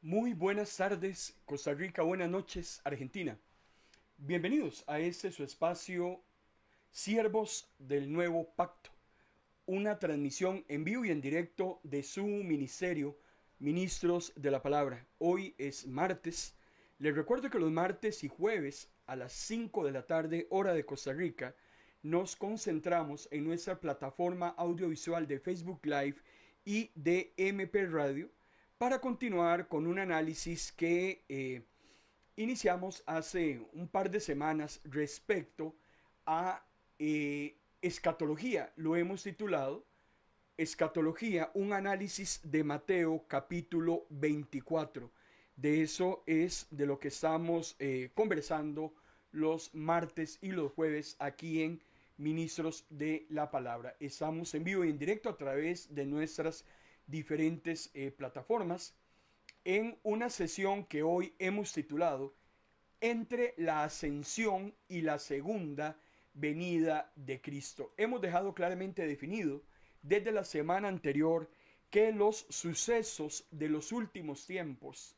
Muy buenas tardes, Costa Rica, buenas noches, Argentina. Bienvenidos a este su espacio Siervos del Nuevo Pacto, una transmisión en vivo y en directo de su ministerio, Ministros de la Palabra. Hoy es martes. Les recuerdo que los martes y jueves a las 5 de la tarde, hora de Costa Rica, nos concentramos en nuestra plataforma audiovisual de Facebook Live y de MP Radio para continuar con un análisis que iniciamos hace un par de semanas respecto a escatología. Lo hemos titulado Escatología, un análisis de Mateo capítulo 24. De eso es de lo que estamos conversando los martes y los jueves aquí en Ministros de la Palabra. Estamos en vivo y en directo a través de nuestras diferentes plataformas en una sesión que hoy hemos titulado Entre la ascensión y la segunda venida de Cristo. Hemos dejado claramente definido desde la semana anterior que los sucesos de los últimos tiempos,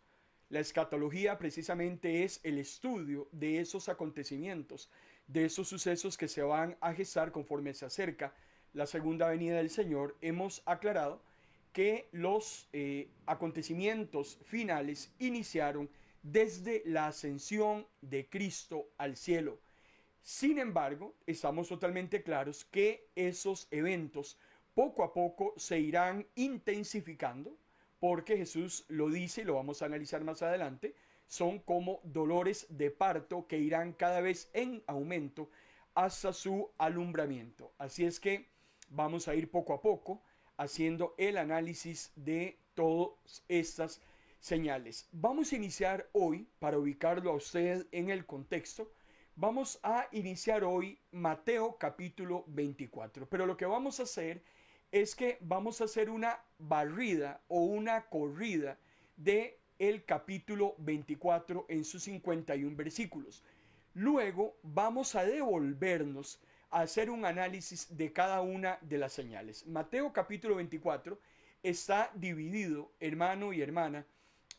la escatología precisamente es el estudio de esos acontecimientos, de esos sucesos que se van a gestar conforme se acerca la segunda venida del Señor. Hemos aclarado que los acontecimientos finales iniciaron desde la ascensión de Cristo al cielo. Sin embargo, estamos totalmente claros que esos eventos poco a poco se irán intensificando, porque Jesús lo dice y lo vamos a analizar más adelante, son como dolores de parto que irán cada vez en aumento hasta su alumbramiento. Así es que vamos a ir poco a poco haciendo el análisis de todas estas señales. Vamos a iniciar hoy, para ubicarlo a usted en el contexto, vamos a iniciar hoy Mateo capítulo 24. Pero lo que vamos a hacer es que vamos a hacer una barrida o una corrida de el capítulo 24 en sus 51 versículos. Luego vamos a devolvernos a hacer un análisis de cada una de las señales. Mateo capítulo 24 está dividido, hermano y hermana,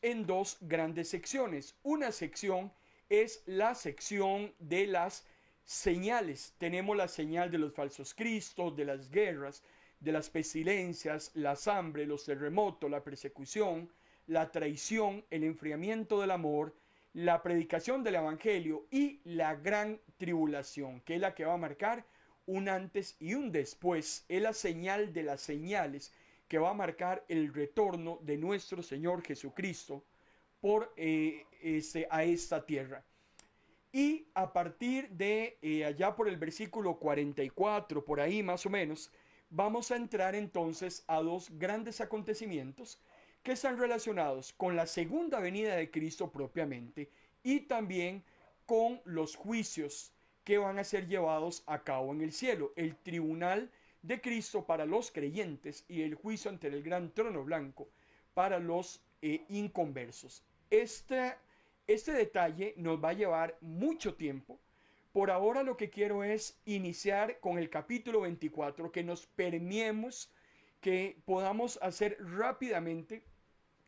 en dos grandes secciones. Una sección es la sección de las señales. Tenemos la señal de los falsos cristos, de las guerras, de las pestilencias, la hambre, los terremotos, la persecución, la traición, el enfriamiento del amor, la predicación del evangelio y la gran tribulación, que es la que va a marcar un antes y un después. Es la señal de las señales que va a marcar el retorno de nuestro Señor Jesucristo a esta tierra. Y a partir de allá por el versículo 44, por ahí más o menos, vamos a entrar entonces a dos grandes acontecimientos que están relacionados con la segunda venida de Cristo propiamente y también con los juicios que van a ser llevados a cabo en el cielo. El tribunal de Cristo para los creyentes y el juicio ante el gran trono blanco para los inconversos. Este detalle nos va a llevar mucho tiempo. Por ahora lo que quiero es iniciar con el capítulo 24, que nos permiemos, que podamos hacer rápidamente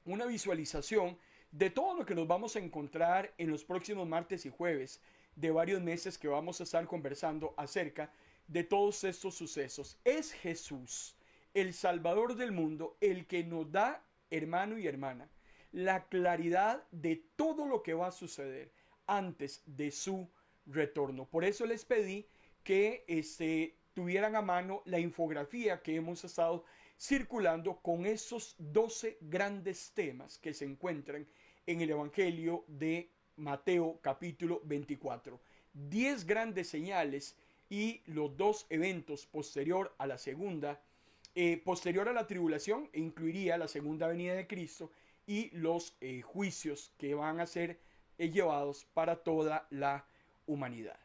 una visualización de todo lo que nos vamos a encontrar en los próximos martes y jueves de varios meses que vamos a estar conversando acerca de todos estos sucesos. Es Jesús, el Salvador del mundo, el que nos da, hermano y hermana, la claridad de todo lo que va a suceder antes de su retorno. Por eso les pedí que tuvieran a mano la infografía que hemos estado circulando con esos 12 grandes temas que se encuentran en el Evangelio de Mateo capítulo 24. 10 grandes señales y los dos eventos posterior a la segunda, posterior a la tribulación, incluiría la segunda venida de Cristo y los juicios que van a ser llevados para toda la humanidad.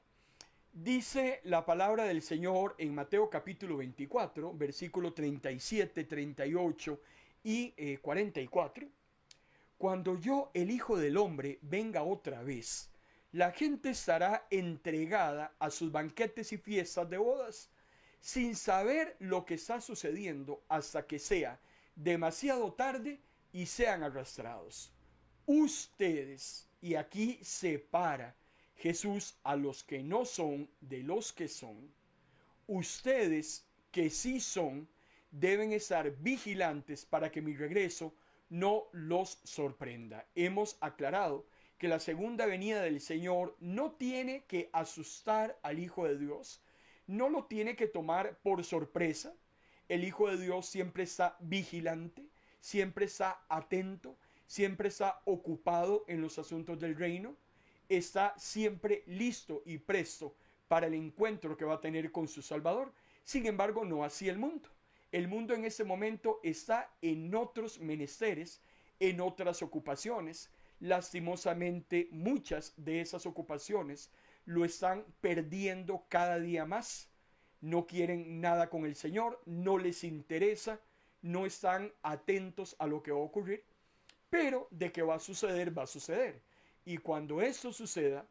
Dice la palabra del Señor en Mateo capítulo 24, versículo 37, 38 y 44. Cuando yo, el Hijo del Hombre, venga otra vez, la gente estará entregada a sus banquetes y fiestas de bodas, sin saber lo que está sucediendo hasta que sea demasiado tarde y sean arrastrados. ustedes, y aquí separa Jesús a los que no son de los que son, ustedes que sí son, deben estar vigilantes para que mi regreso no los sorprenda. Hemos aclarado que la segunda venida del Señor no tiene que asustar al Hijo de Dios, no lo tiene que tomar por sorpresa. El Hijo de Dios siempre está vigilante, siempre está atento, siempre está ocupado en los asuntos del reino, está siempre listo y presto para el encuentro que va a tener con su Salvador. Sin embargo, no así el mundo. El mundo en este momento está en otros menesteres, en otras ocupaciones. Lastimosamente, muchas de esas ocupaciones lo están perdiendo cada día más. No quieren nada con el Señor, no les interesa, no están atentos a lo que va a ocurrir, pero de que va a suceder, va a suceder. Y cuando esto suceda,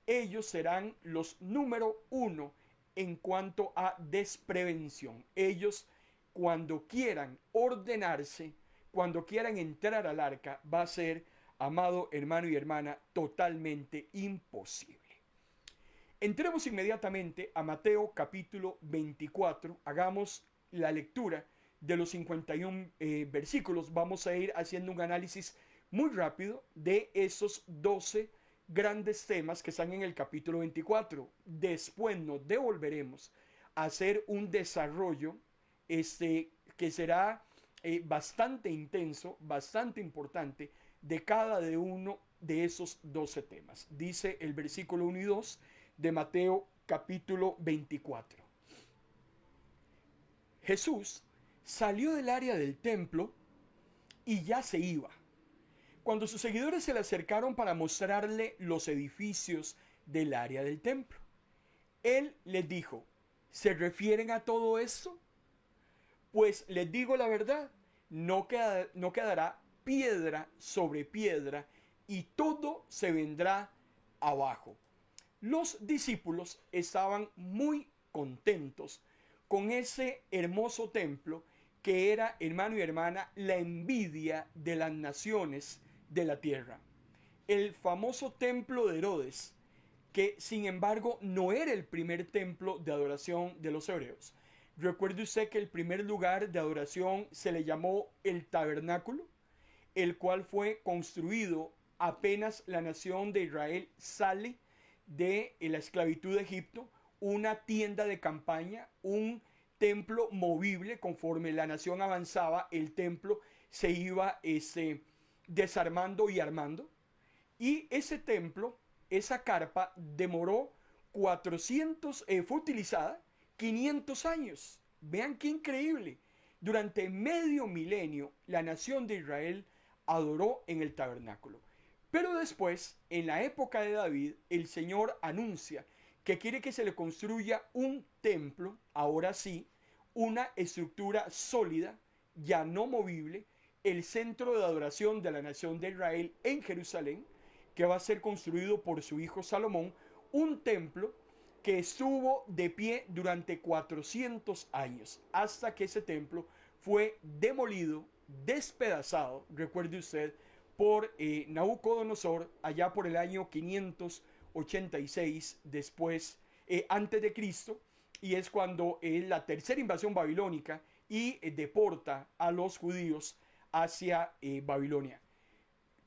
ellos serán los número uno en cuanto a desprevención. Ellos, cuando quieran ordenarse, cuando quieran entrar al arca, va a ser, amado hermano y hermana, totalmente imposible. Entremos inmediatamente a Mateo capítulo 24. Hagamos la lectura de los 51 versículos. Vamos a ir haciendo un análisis muy rápido de esos 12 grandes temas que están en el capítulo 24. Después nos devolveremos a hacer un desarrollo que será bastante intenso, bastante importante de cada de uno de esos 12 temas. Dice el versículo 1 y 2 de Mateo capítulo 24. Jesús salió del área del templo y ya se iba. Cuando sus seguidores se le acercaron para mostrarle los edificios del área del templo, él les dijo: ¿se refieren a todo esto? Pues les digo la verdad, no quedará piedra sobre piedra y todo se vendrá abajo. Los discípulos estaban muy contentos con ese hermoso templo que era, hermano y hermana, la envidia de las naciones de la tierra. El famoso templo de Herodes, que sin embargo no era el primer templo de adoración de los hebreos. Recuerde usted que el primer lugar de adoración se le llamó el tabernáculo, el cual fue construido apenas la nación de Israel sale de la esclavitud de Egipto, una tienda de campaña, un templo movible. Conforme la nación avanzaba, el templo se iba desarmando y armando. Y ese templo, esa carpa, demoró 400, fue utilizada 500 años. Vean qué increíble. Durante medio milenio, la nación de Israel adoró en el tabernáculo. Pero después, en la época de David, el Señor anuncia que quiere que se le construya un templo, ahora sí, una estructura sólida, ya no movible, el centro de adoración de la nación de Israel en Jerusalén, que va a ser construido por su hijo Salomón, un templo que estuvo de pie durante 400 años, hasta que ese templo fue demolido, despedazado, recuerde usted, por Nabucodonosor allá por el año 586 después, antes de Cristo, y es cuando la tercera invasión babilónica y deporta a los judíos hacia Babilonia.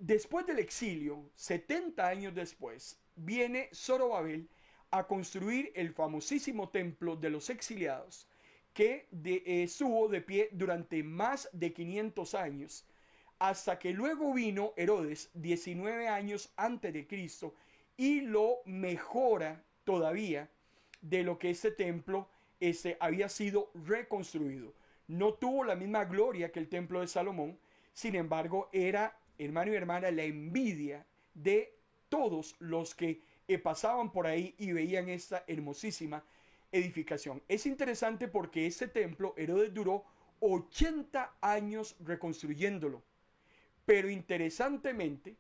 Después del exilio, 70 años después, viene Zorobabel a construir el famosísimo templo de los exiliados, que estuvo de pie durante más de 500 años, hasta que luego vino Herodes 19 años antes de Cristo y lo mejora todavía de lo que este templo había sido reconstruido. No tuvo la misma gloria que el templo de Salomón, sin embargo era, hermano y hermana, la envidia de todos los que pasaban por ahí y veían esta hermosísima edificación. Es interesante porque este templo Herodes duró 80 años reconstruyéndolo. Pero interesantemente,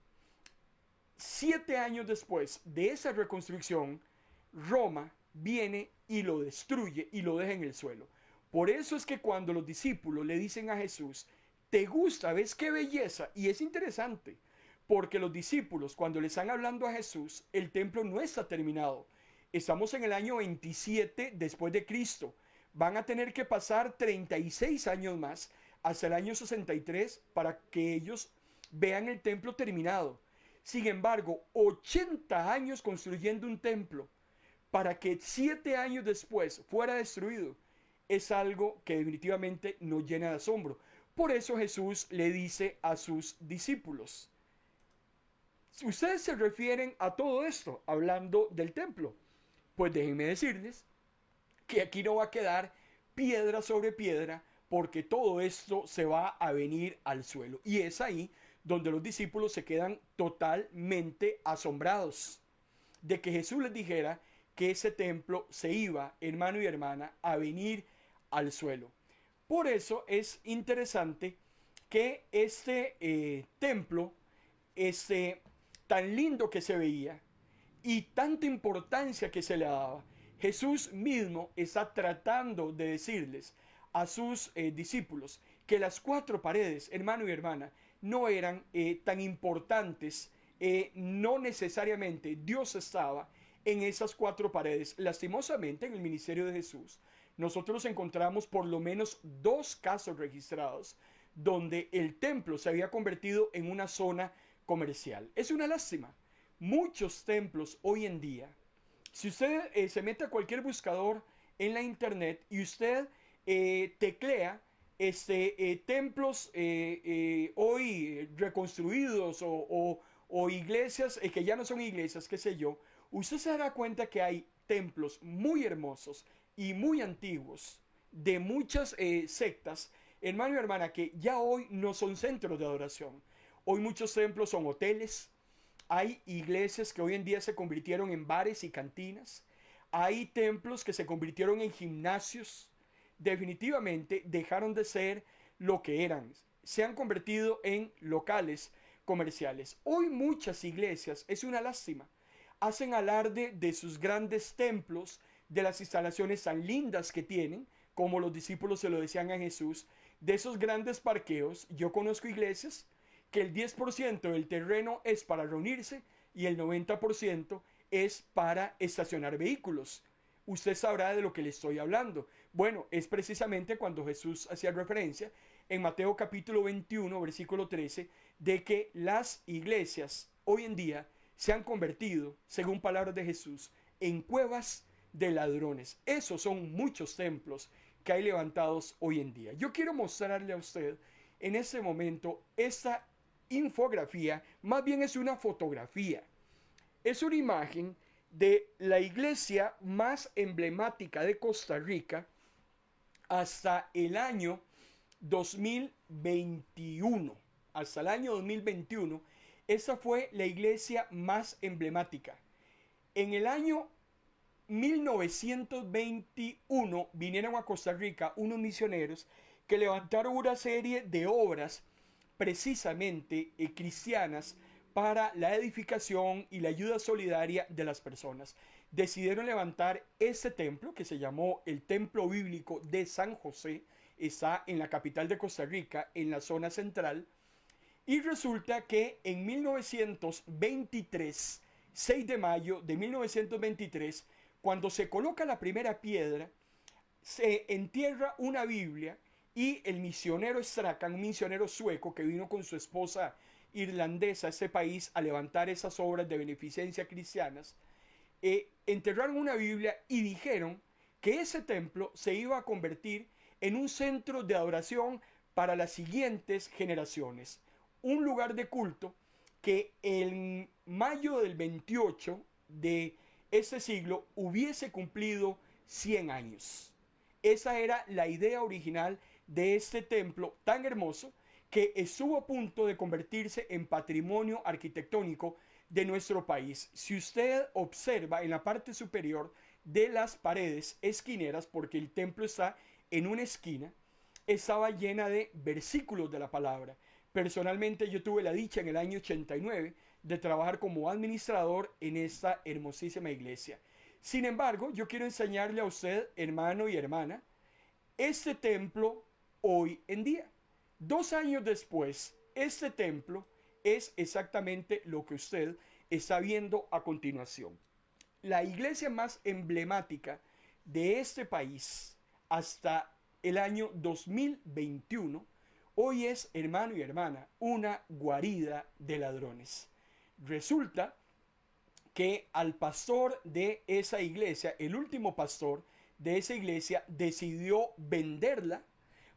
7 años después de esa reconstrucción, Roma viene y lo destruye y lo deja en el suelo. Por eso es que cuando los discípulos le dicen a Jesús: ¿te gusta? ¿Ves qué belleza? Y es interesante, porque los discípulos, cuando le están hablando a Jesús, el templo no está terminado. Estamos en el año 27 después de Cristo. Van a tener que pasar 36 años más hasta el año 63 para que ellos vean el templo terminado. Sin embargo, 80 años construyendo un templo para que 7 años después fuera destruido es algo que definitivamente nos llena de asombro. Por eso Jesús le dice a sus discípulos, ustedes se refieren a todo esto hablando del templo. Pues déjenme decirles que aquí no va a quedar piedra sobre piedra porque todo esto se va a venir al suelo. Y es ahí donde los discípulos se quedan totalmente asombrados de que Jesús les dijera que ese templo se iba, hermano y hermana, a venir al suelo. Por eso es interesante que este templo, este tan lindo que se veía y tanta importancia que se le daba, Jesús mismo está tratando de decirles a sus discípulos que las cuatro paredes, hermano y hermana, no eran tan importantes, no necesariamente Dios estaba en esas cuatro paredes. Lastimosamente, en el ministerio de Jesús, nosotros encontramos por lo menos 2 casos registrados donde el templo se había convertido en una zona comercial. Es una lástima. Muchos templos hoy en día, si usted se mete a cualquier buscador en la internet y usted teclea templos hoy reconstruidos o iglesias que ya no son iglesias, qué sé yo, usted se dará cuenta que hay templos muy hermosos y muy antiguos de muchas sectas, hermano y hermana, que ya hoy no son centros de adoración. Hoy muchos templos son hoteles, hay iglesias que hoy en día se convirtieron en bares y cantinas, hay templos que se convirtieron en gimnasios, definitivamente dejaron de ser lo que eran, se han convertido en locales comerciales. Hoy muchas iglesias, es una lástima, hacen alarde de sus grandes templos, de las instalaciones tan lindas que tienen, como los discípulos se lo decían a Jesús, de esos grandes parqueos. Yo conozco iglesias que el 10% del terreno es para reunirse y el 90% es para estacionar vehículos. Usted sabrá de lo que le estoy hablando. Bueno, es precisamente cuando Jesús hacía referencia en Mateo capítulo 21, versículo 13, de que las iglesias hoy en día se han convertido, según palabras de Jesús, en cuevas de ladrones. Esos son muchos templos que hay levantados hoy en día. Yo quiero mostrarle a usted en este momento esta infografía, más bien es una fotografía. Es una imagen de la iglesia más emblemática de Costa Rica hasta el año 2021. Hasta el año 2021, esa fue la iglesia más emblemática. En el año 1921 vinieron a Costa Rica unos misioneros que levantaron una serie de obras precisamente cristianas para la edificación y la ayuda solidaria de las personas. Decidieron levantar ese templo que se llamó el Templo Bíblico de San José. Está en la capital de Costa Rica, en la zona central. Y resulta que en 1923, 6 de mayo de 1923, cuando se coloca la primera piedra, se entierra una Biblia y el misionero Strachan, un misionero sueco que vino con su esposa irlandesa a ese país a levantar esas obras de beneficencia cristianas, enterraron una Biblia y dijeron que ese templo se iba a convertir en un centro de adoración para las siguientes generaciones. Un lugar de culto que en mayo del 28 de ese siglo hubiese cumplido 100 años. Esa era la idea original de este templo tan hermoso que estuvo a punto de convertirse en patrimonio arquitectónico de nuestro país. Si usted observa en la parte superior de las paredes esquineras, porque el templo está en una esquina, estaba llena de versículos de la palabra. Personalmente yo tuve la dicha en el año 89 de trabajar como administrador en esta hermosísima iglesia. Sin embargo, yo quiero enseñarle a usted, hermano y hermana, este templo hoy en día. 2 años después, este templo es exactamente lo que usted está viendo a continuación. La iglesia más emblemática de este país hasta el año 2021, hoy es, hermano y hermana, una guarida de ladrones. Resulta que al pastor de esa iglesia, el último pastor de esa iglesia, decidió venderla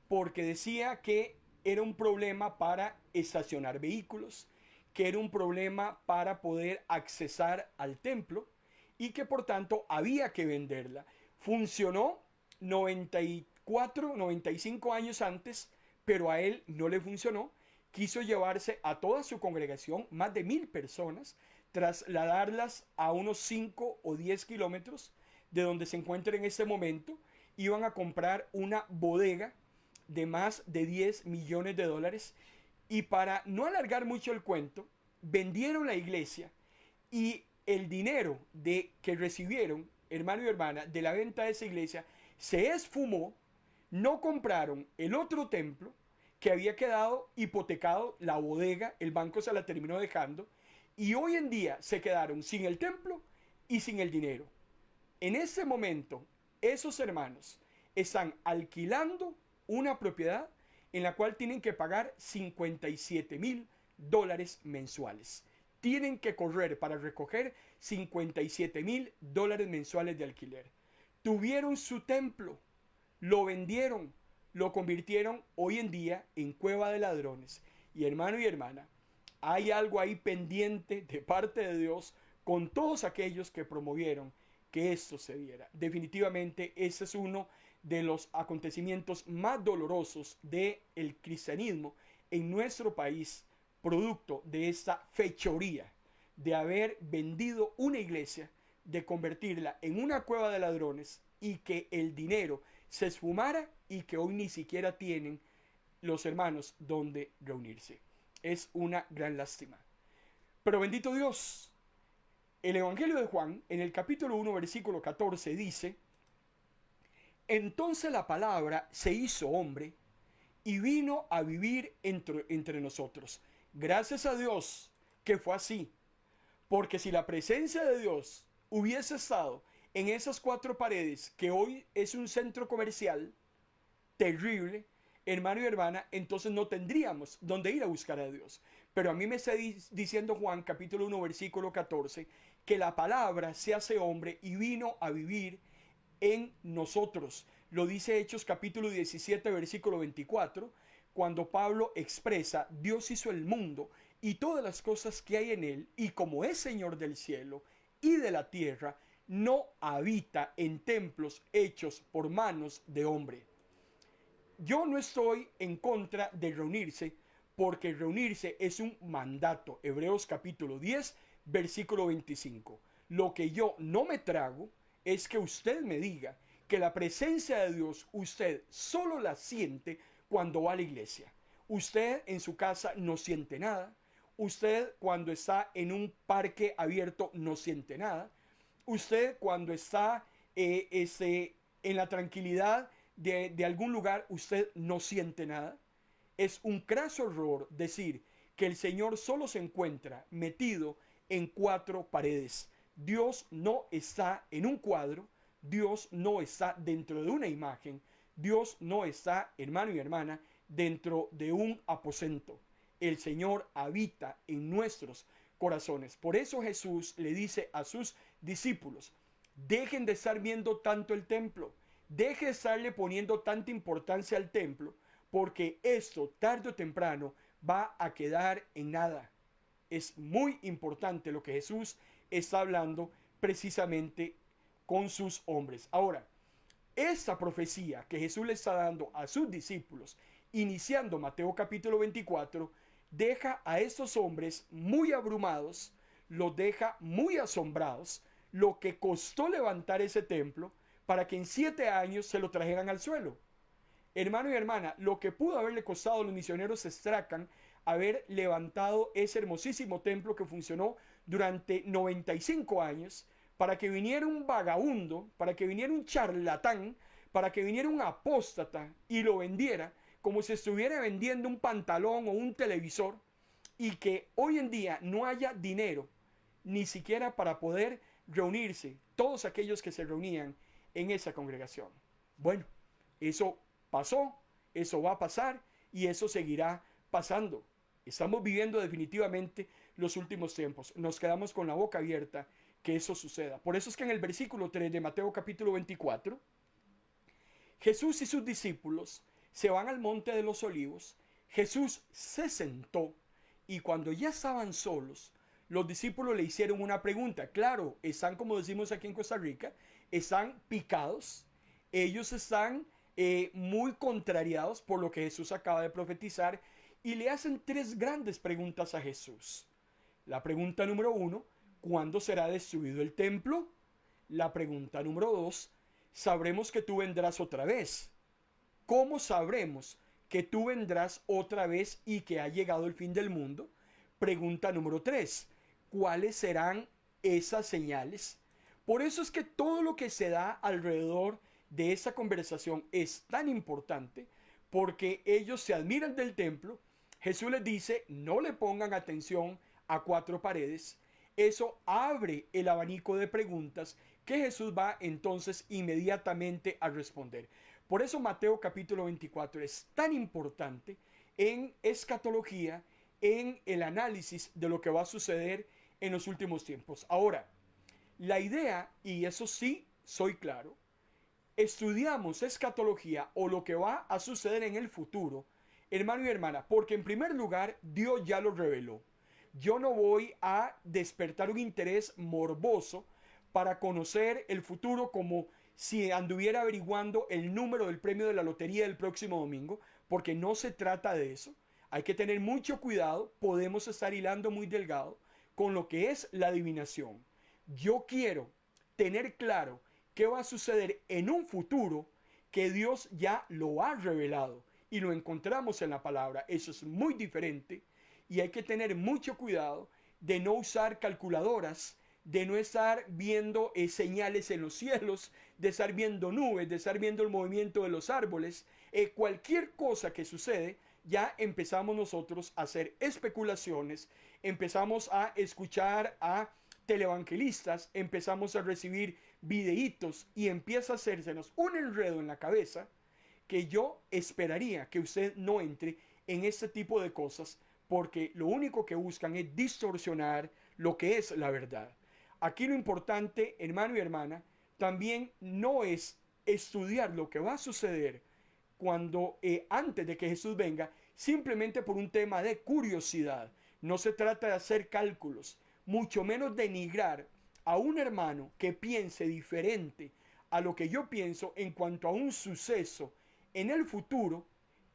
porque decía que era un problema para estacionar vehículos, que era un problema para poder accesar al templo y que por tanto había que venderla. Funcionó 94, 95 años antes, pero a él no le funcionó. Quiso llevarse a toda su congregación, más de 1000 personas, trasladarlas a unos 5 o 10 kilómetros de donde se encuentra en este momento. Iban a comprar una bodega de más de 10 millones de dólares y para no alargar mucho el cuento, vendieron la iglesia y el dinero que recibieron, hermano y hermana, de la venta de esa iglesia, se esfumó. No compraron el otro templo que había quedado hipotecado, la bodega, el banco se la terminó dejando, y hoy en día se quedaron sin el templo y sin el dinero. En ese momento, esos hermanos están alquilando una propiedad en la cual tienen que pagar $57,000 mensuales. Tienen que correr para recoger $57,000 mensuales de alquiler. Tuvieron su templo, lo vendieron, lo convirtieron hoy en día en cueva de ladrones. Y hermano y hermana, hay algo ahí pendiente de parte de Dios con todos aquellos que promovieron que esto se diera. Definitivamente ese es uno de los acontecimientos más dolorosos del cristianismo en nuestro país, producto de esta fechoría de haber vendido una iglesia, de convertirla en una cueva de ladrones y que el dinero se esfumara y que hoy ni siquiera tienen los hermanos donde reunirse. Es una gran lástima. Pero bendito Dios, el Evangelio de Juan, en el capítulo 1, versículo 14, dice: entonces la palabra se hizo hombre y vino a vivir entre nosotros. Gracias a Dios que fue así, porque si la presencia de Dios hubiese estado en esas 4 paredes, que hoy es un centro comercial terrible, hermano y hermana, entonces no tendríamos dónde ir a buscar a Dios. Pero a mí me está diciendo Juan capítulo 1 versículo 14 que la palabra se hace hombre y vino a vivir en nosotros. Lo dice Hechos capítulo 17 versículo 24, cuando Pablo expresa: Dios hizo el mundo y todas las cosas que hay en él, y como es Señor del cielo y de la tierra, no habita en templos hechos por manos de hombre. Yo no estoy en contra de reunirse, porque reunirse es un mandato. Hebreos capítulo 10, versículo 25. Lo que yo no me trago es que usted me diga que la presencia de Dios usted solo la siente cuando va a la iglesia. Usted en su casa no siente nada. Usted cuando está en un parque abierto no siente nada. Usted cuando está en la tranquilidad de algún lugar, usted no siente nada. Es un craso error decir que el Señor solo se encuentra metido en 4 paredes. Dios no está en un cuadro, Dios no está dentro de una imagen, Dios no está, hermano y hermana, dentro de un aposento. El Señor habita en nuestros corazones. Por eso Jesús le dice a sus discípulos: dejen de estar viendo tanto el templo, deje de estarle poniendo tanta importancia al templo, porque esto tarde o temprano va a quedar en nada. Es muy importante lo que Jesús está hablando precisamente con sus hombres. Ahora, esta profecía que Jesús le está dando a sus discípulos, iniciando Mateo capítulo 24, deja a estos hombres muy abrumados, los deja muy asombrados, lo que costó levantar ese templo para que en 7 años se lo trajeran al suelo. Hermano y hermana, lo que pudo haberle costado a los misioneros Strachan haber levantado ese hermosísimo templo que funcionó durante 95 años, para que viniera un vagabundo, para que viniera un charlatán, para que viniera un apóstata y lo vendiera como si estuviera vendiendo un pantalón o un televisor, y que hoy en día no haya dinero ni siquiera para poder reunirse todos aquellos que se reunían en esa congregación. Bueno, eso pasó, eso va a pasar y eso seguirá pasando. Estamos viviendo definitivamente los últimos tiempos. Nos quedamos con la boca abierta que eso suceda. Por eso es que en el versículo 3 de Mateo capítulo 24, Jesús y sus discípulos se van al monte de los olivos. Jesús se sentó y cuando ya estaban solos, los discípulos le hicieron una pregunta. Claro, están, como decimos aquí en Costa Rica, están picados. Ellos están muy contrariados por lo que Jesús acaba de profetizar y le hacen tres grandes preguntas a Jesús. La pregunta número 1, ¿cuándo será destruido el templo? La pregunta número 2, sabremos que tú vendrás otra vez. ¿Cómo sabremos que tú vendrás otra vez y que ha llegado el fin del mundo? Pregunta número 3, ¿cuáles serán esas señales? Por eso es que todo lo que se da alrededor de esa conversación es tan importante, porque ellos se admiran del templo. Jesús les dice, no le pongan atención a cuatro paredes. Eso abre el abanico de preguntas que Jesús va entonces inmediatamente a responder. Por eso Mateo capítulo 24 es tan importante en escatología, en el análisis de lo que va a suceder en los últimos tiempos. Ahora, la idea, y eso sí soy claro, estudiamos escatología o lo que va a suceder en el futuro, hermano y hermana, porque en primer lugar Dios ya lo reveló. Yo no voy a despertar un interés morboso para conocer el futuro como si anduviera averiguando el número del premio de la lotería del próximo domingo, porque no se trata de eso. Hay que tener mucho cuidado, podemos estar hilando muy delgado con lo que es la adivinación. Yo quiero tener claro qué va a suceder en un futuro que Dios ya lo ha revelado y lo encontramos en la palabra. Eso es muy diferente y hay que tener mucho cuidado de no usar calculadoras, de no estar viendo señales en los cielos, de estar viendo nubes, de estar viendo el movimiento de los árboles. Cualquier cosa que sucede, ya empezamos nosotros a hacer especulaciones, empezamos a escuchar a televangelistas, empezamos a recibir videitos y empieza a hacérsenos un enredo en la cabeza que yo esperaría que usted no entre en este tipo de cosas, porque lo único que buscan es distorsionar lo que es la verdad. Aquí lo importante, hermano y hermana, también no es estudiar lo que va a suceder cuando antes de que Jesús venga, simplemente por un tema de curiosidad. No se trata de hacer cálculos, mucho menos denigrar a un hermano que piense diferente a lo que yo pienso en cuanto a un suceso en el futuro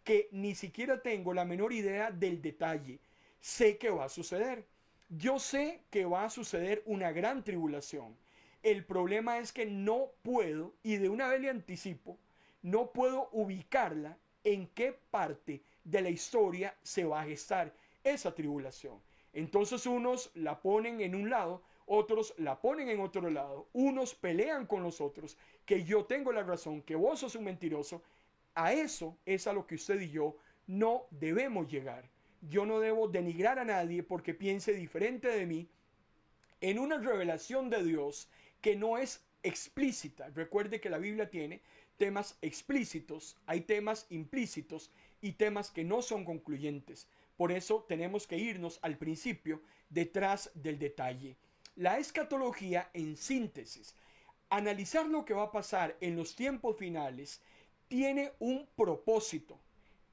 que ni siquiera tengo la menor idea del detalle. Sé que va a suceder. Yo sé que va a suceder una gran tribulación. El problema es que no puedo, y de una vez le anticipo, no puedo ubicarla en qué parte de la historia se va a gestar esa tribulación. Entonces unos la ponen en un lado, otros la ponen en otro lado, unos pelean con los otros, que yo tengo la razón, que vos sos un mentiroso. A eso es a lo que usted y yo no debemos llegar. Yo no debo denigrar a nadie porque piense diferente de mí en una revelación de Dios que no es explícita. Recuerde que la Biblia tiene temas explícitos, hay temas implícitos y temas que no son concluyentes. Por eso tenemos que irnos al principio detrás del detalle. La escatología, en síntesis, analizar lo que va a pasar en los tiempos finales tiene un propósito.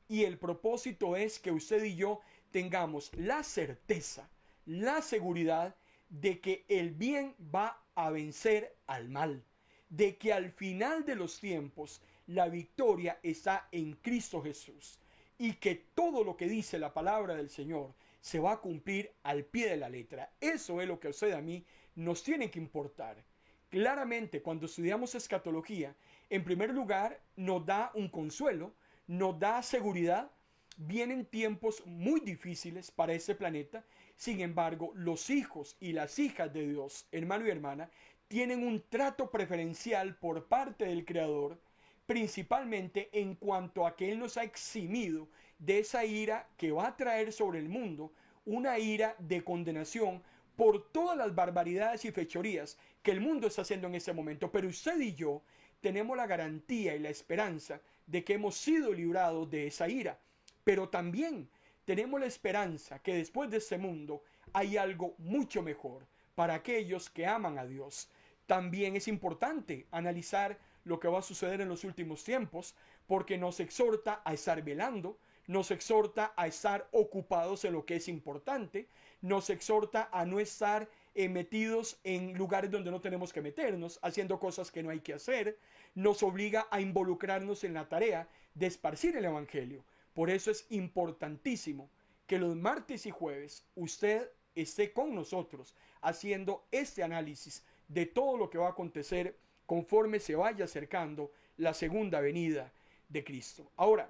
Y el propósito es que usted y yo tengamos la certeza, la seguridad de que el bien va a vencer al mal, de que al final de los tiempos la victoria está en Cristo Jesús y que todo lo que dice la palabra del Señor se va a cumplir al pie de la letra. Eso es lo que a usted y a mí nos tiene que importar. Claramente, cuando estudiamos escatología, en primer lugar nos da un consuelo, nos da seguridad. Vienen tiempos muy difíciles para este planeta. Sin embargo, los hijos y las hijas de Dios, hermano y hermana, tienen un trato preferencial por parte del Creador, principalmente en cuanto a que Él nos ha eximido de esa ira que va a traer sobre el mundo una ira de condenación por todas las barbaridades y fechorías que el mundo está haciendo en ese momento. Pero usted y yo tenemos la garantía y la esperanza de que hemos sido librados de esa ira. Pero también tenemos la esperanza que después de este mundo hay algo mucho mejor para aquellos que aman a Dios. También es importante analizar lo que va a suceder en los últimos tiempos, porque nos exhorta a estar velando, nos exhorta a estar ocupados en lo que es importante, nos exhorta a no estar metidos en lugares donde no tenemos que meternos, haciendo cosas que no hay que hacer, nos obliga a involucrarnos en la tarea de esparcir el Evangelio. Por eso es importantísimo que los martes y jueves usted esté con nosotros haciendo este análisis de todo lo que va a acontecer conforme se vaya acercando la segunda venida de Cristo. Ahora,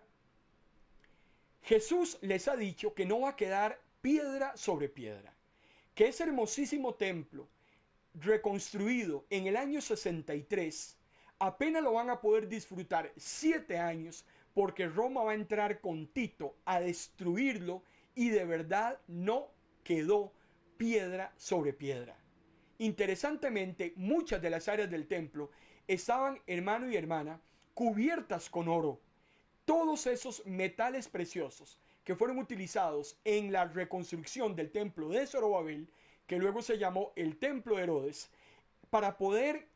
Jesús les ha dicho que no va a quedar piedra sobre piedra, que ese hermosísimo templo reconstruido en el año 63 apenas lo van a poder disfrutar 7 años, porque Roma va a entrar con Tito a destruirlo y de verdad no quedó piedra sobre piedra. Interesantemente, muchas de las áreas del templo estaban, hermano y hermana, cubiertas con oro. Todos esos metales preciosos que fueron utilizados en la reconstrucción del templo de Zorobabel, que luego se llamó el templo de Herodes, para poder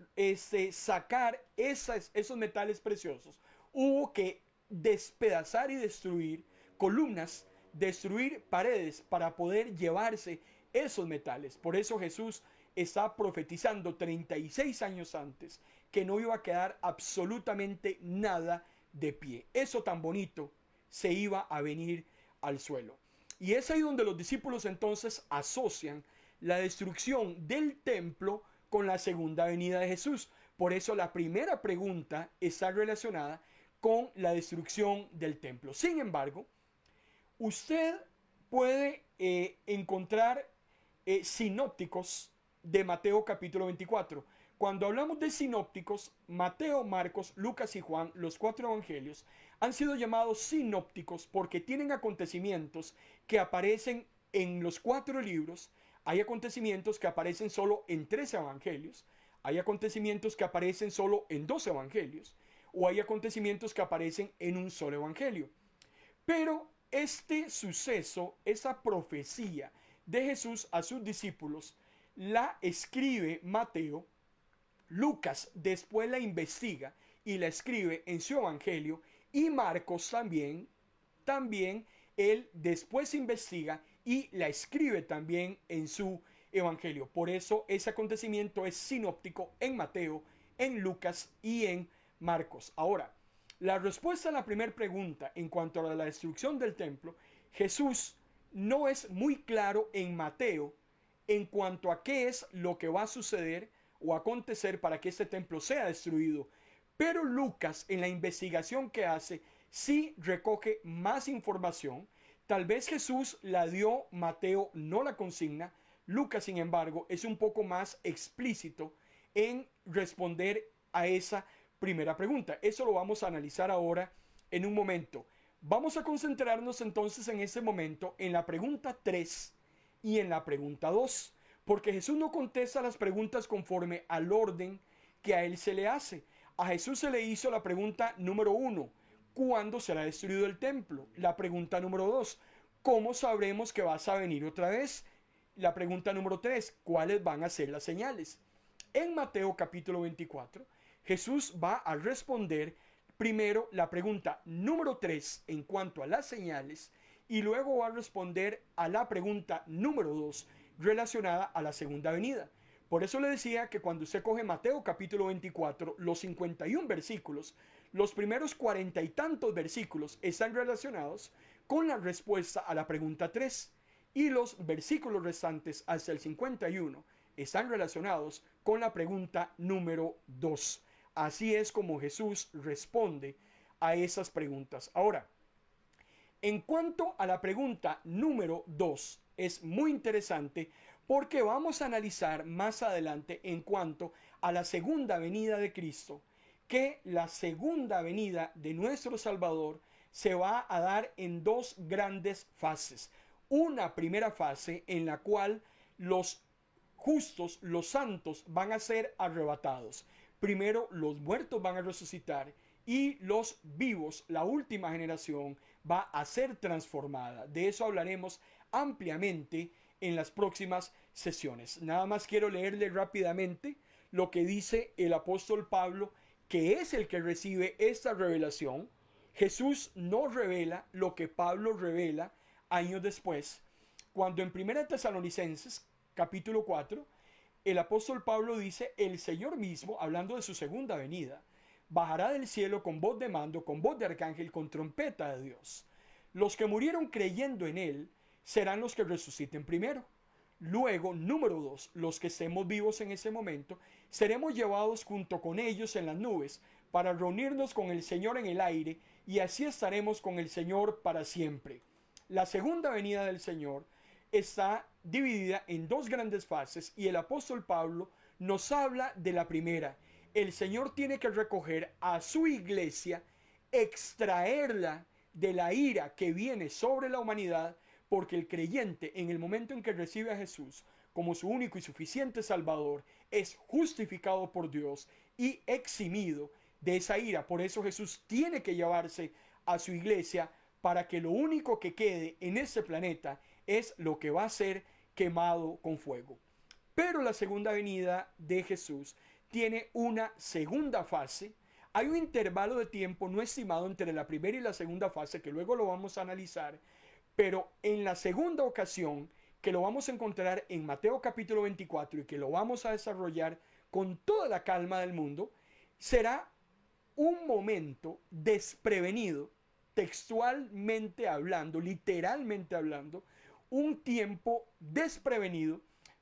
sacar esos metales preciosos, hubo que despedazar y destruir columnas, destruir paredes para poder llevarse esos metales. Por eso Jesús está profetizando 36 años antes que no iba a quedar absolutamente nada de pie. Eso tan bonito se iba a venir al suelo. Y es ahí donde los discípulos entonces asocian la destrucción del templo con la segunda venida de Jesús. Por eso la primera pregunta está relacionada con la destrucción del templo. Sin embargo, usted puede encontrar sinópticos de Mateo capítulo 24. Cuando hablamos de sinópticos, Mateo, Marcos, Lucas y Juan, los 4 evangelios, han sido llamados sinópticos porque tienen acontecimientos que aparecen en los 4 libros. Hay acontecimientos que aparecen solo en 3 evangelios, hay acontecimientos que aparecen solo en 2 evangelios, o hay acontecimientos que aparecen en un solo evangelio. Pero este suceso, esa profecía de Jesús a sus discípulos, la escribe Mateo, Lucas después la investiga y la escribe en su evangelio, y Marcos también él después investiga y la escribe también en su evangelio. Por eso ese acontecimiento es sinóptico en Mateo, en Lucas y en Marcos. Ahora, la respuesta a la primera pregunta en cuanto a la destrucción del templo, Jesús no es muy claro en Mateo en cuanto a qué es lo que va a suceder o acontecer para que este templo sea destruido. Pero Lucas, en la investigación que hace, sí recoge más información. Tal vez Jesús la dio, Mateo no la consigna. Lucas, sin embargo, es un poco más explícito en responder a esa primera pregunta. Eso lo vamos a analizar ahora en un momento. Vamos a concentrarnos entonces en ese momento en la pregunta 3 y en la pregunta 2, porque Jesús no contesta las preguntas conforme al orden que a él se le hace. A Jesús se le hizo la pregunta número 1, ¿cuándo será destruido el templo? La pregunta número 2, ¿cómo sabremos que vas a venir otra vez? La pregunta número 3, ¿cuáles van a ser las señales? En Mateo capítulo 24, Jesús va a responder primero la pregunta número 3 en cuanto a las señales, y luego va a responder a la pregunta número 2 relacionada a la segunda venida. Por eso le decía que cuando usted coge Mateo capítulo 24, los 51 versículos, los primeros 40 y tantos versículos están relacionados con la respuesta a la pregunta 3, y los versículos restantes hasta el 51 están relacionados con la pregunta número 2. Así es como Jesús responde a esas preguntas. Ahora, en cuanto a la pregunta número 2, es muy interesante porque vamos a analizar más adelante en cuanto a la segunda venida de Cristo, que la segunda venida de nuestro Salvador se va a dar en 2 grandes fases. una primera fase en la cual los justos, los santos, van a ser arrebatados. Primero los muertos van a resucitar y los vivos, la última generación, va a ser transformada. De eso hablaremos ampliamente en las próximas sesiones. Nada más quiero leerle rápidamente lo que dice el apóstol Pablo, que es el que recibe esta revelación. Jesús no revela lo que Pablo revela años después, cuando en 1 Tesalonicenses capítulo 4, el apóstol Pablo dice: el Señor mismo, hablando de su segunda venida, bajará del cielo con voz de mando, con voz de arcángel, con trompeta de Dios. Los que murieron creyendo en él serán los que resuciten primero. Luego, número 2, los que estemos vivos en ese momento, seremos llevados junto con ellos en las nubes para reunirnos con el Señor en el aire, y así estaremos con el Señor para siempre. La segunda venida del Señor está dividida en dos grandes fases, y el apóstol Pablo nos habla de la primera. El Señor tiene que recoger a su iglesia, extraerla de la ira que viene sobre la humanidad, porque el creyente, en el momento en que recibe a Jesús como su único y suficiente Salvador, es justificado por Dios y eximido de esa ira. Por eso Jesús tiene que llevarse a su iglesia, para que lo único que quede en este planeta es lo que va a ser quemado con fuego. Pero la segunda venida de Jesús tiene una segunda fase. Hay un intervalo de tiempo no estimado entre la primera y la segunda fase, que luego lo vamos a analizar, pero en la segunda ocasión, que lo vamos a encontrar en Mateo capítulo 24 y que lo vamos a desarrollar con toda la calma del mundo, será un momento desprevenido, textualmente hablando, literalmente hablando, un tiempo desprevenido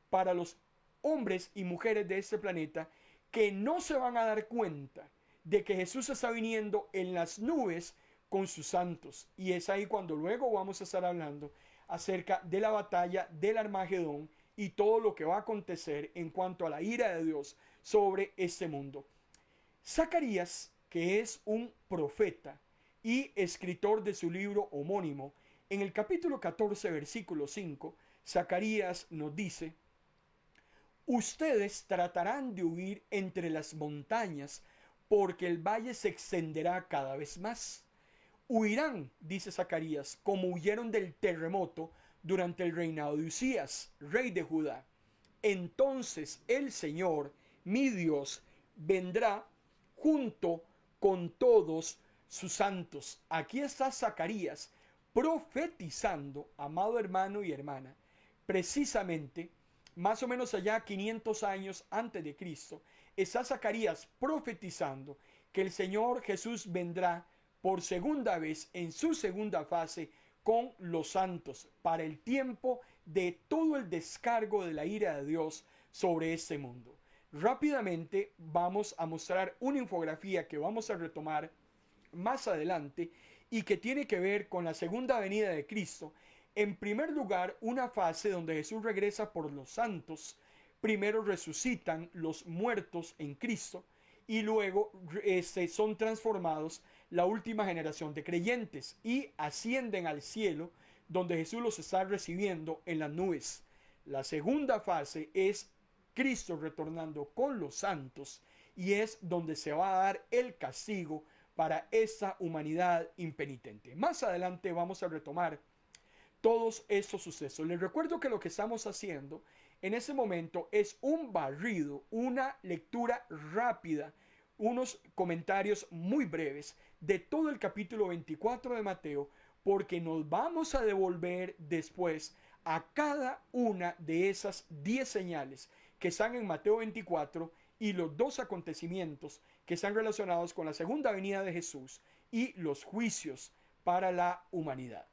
para los hombres y mujeres de este planeta, que no se van a dar cuenta de que Jesús está viniendo en las nubes con sus santos. Y es ahí cuando luego vamos a estar hablando acerca de la batalla del Armagedón y todo lo que va a acontecer en cuanto a la ira de Dios sobre este mundo. Zacarías, que es un profeta y escritor de su libro homónimo, en el capítulo 14, versículo 5, Zacarías nos dice: ustedes tratarán de huir entre las montañas, porque el valle se extenderá cada vez más. Huirán, dice Zacarías, como huyeron del terremoto durante el reinado de Usías, rey de Judá. Entonces el Señor, mi Dios, vendrá junto con todos sus santos. Aquí está Zacarías profetizando, amado hermano y hermana, precisamente más o menos allá 500 años antes de Cristo, está Zacarías profetizando que el Señor Jesús vendrá por segunda vez en su segunda fase con los santos para el tiempo de todo el descargo de la ira de Dios sobre este mundo. Rápidamente vamos a mostrar una infografía que vamos a retomar más adelante y que tiene que ver con la segunda venida de Cristo. En primer lugar, una fase donde Jesús regresa por los santos. Primero resucitan los muertos en Cristo y luego son transformados la última generación de creyentes y ascienden al cielo, donde Jesús los está recibiendo en las nubes. La segunda fase es Cristo retornando con los santos, y es donde se va a dar el castigo para esa humanidad impenitente. Más adelante vamos a retomar todos estos sucesos. Les recuerdo que lo que estamos haciendo en ese momento es un barrido, una lectura rápida, unos comentarios muy breves de todo el capítulo 24 de Mateo, porque nos vamos a devolver después a cada una de esas 10 señales que están en Mateo 24 y los dos acontecimientos que están relacionados con la segunda venida de Jesús y los juicios para la humanidad.